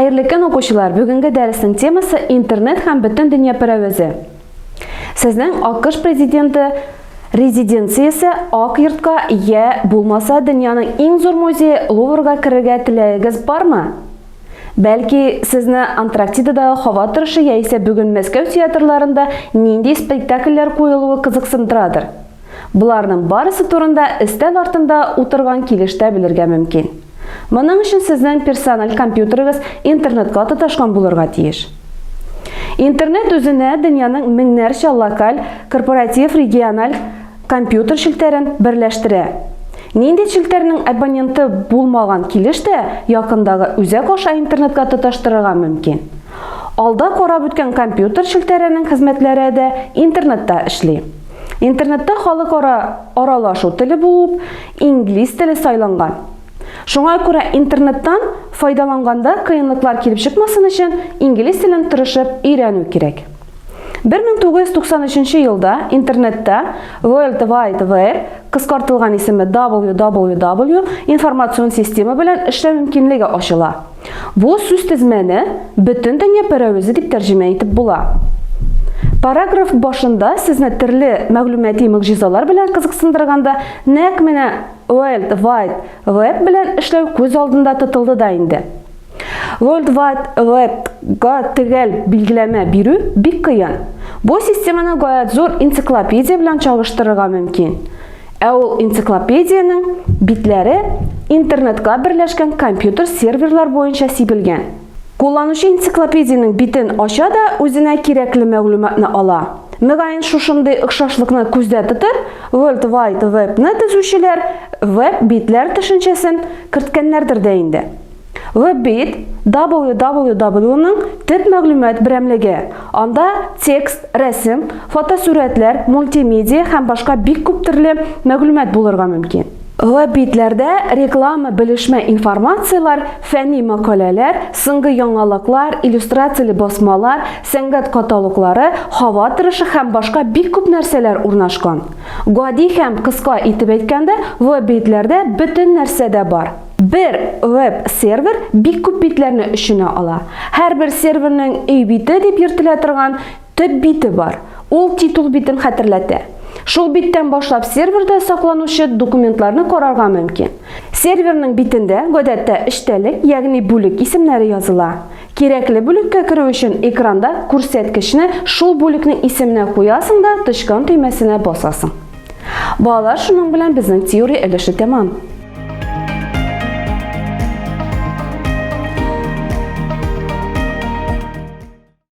Xayrlı kun oquvchilar, bugungi darsning temasi internet ham butun dunyo parovozi. Sizning AQSh prezidenti rezidensiyasi Oq yurtga ega bo'lmasa, dunyoning eng zo'r muzeyi Louvre'ga kirishga tilagingiz bormi? Balki sizni Antarktidada havo turishi yoki bugun Moskva teatrlarida nindi spektakllar qo'yiluvi qiziqsintiradi. Bularning barisi turida istal ortida o'tirgan kelishda bilirga mumkin. Buning uchun sizning personal kompyuteringiz internetga tutashgan bo'lirga tiyish. Internet o'zini dunyoning minglarcha lokal, korporativ, regional kompyuter shiltlarini birlashtiradi. Nindi shiltlarning abonenti bo'lmagan kelishda yaqindagi o'zak osha internetga tutashtirishga mumkin. Alda qarab o'tgan kompyuter shiltlarining xizmatlari da internetda ishlaydi. Internetda xalqaro aralashuv tili bo'lib, ingliz tili saylangan. Шуңа күрә интернеттан файдаланганда кыенлыклар килеп чыкмасын өчен инглиз телен тырышып өйрәнү кирәк. 1993 елда интернетта World Wide Web, кыскартылган исеме WWW, информацион система белән эшләү мөмкинлеге ачыла. Бу сүз тезмәне бөтен дөнья parovozi дип тәрҗемә итеп була. Параграф башында сезне төрле мәгълүмати мөгъҗизалар белән кызыксындырганда, нәкъ менә World Wide Web белән эшләү күз алдында тотылды да инде. World Wide Web-га төгәл билгеләмә бирү бик кыен. Бу системаны гаять зур энциклопедия белән чагыштырырга мөмкин. Ә ул энциклопедияның битләре интернетка берләшкән компьютер серверлар буенча сибелгән. Кулланучы энциклопедияның битен ача да үзенә кирәкле мәгълүматны ала. Мөгаен шушындый охшашлыкны күздә тотып, World Wide Web-ны төзүчеләр веб битләр төшенчәсен керткәннәрдер дә инде. Веб бит www-ның төп мәгълүмат берәмлеге. Анда текст, рәсем, фотосурәтләр, мультимедиа һәм башка бик күп төрле мәгълүмат булырга мөмкин. Веб битләрдә реклама, белешмә информациялар, фәнни макаләләр, соңгы яңалыклар, иллюстрацияле басмалар, сәнгать каталоглары, һава торышы һәм башка бик күп нәрсәләр урнашкан. Гади һәм кыска итеп әйткәндә, веб битләрдә бөтен нәрсә дә бар. Bir веб сервер бик күп битләрне эченә ала. Һәрбер серверның өй бите дип йөртелә торган төп бите бар. Ул титул битен хәтерләтә. Шул биттән башлап серверда сакланучы документларны карарга мөмкин. Серверның битендә гадәттә эчтәлек, ягъни бүлек исемнәре языла. Кирәкле бүлеккә керү өчен экранда күрсәткечне шул бүлекнең исеменә куясың да тычкан төймәсенә басасың. Балалар, шуның белән безнең теория өлеше тәмам.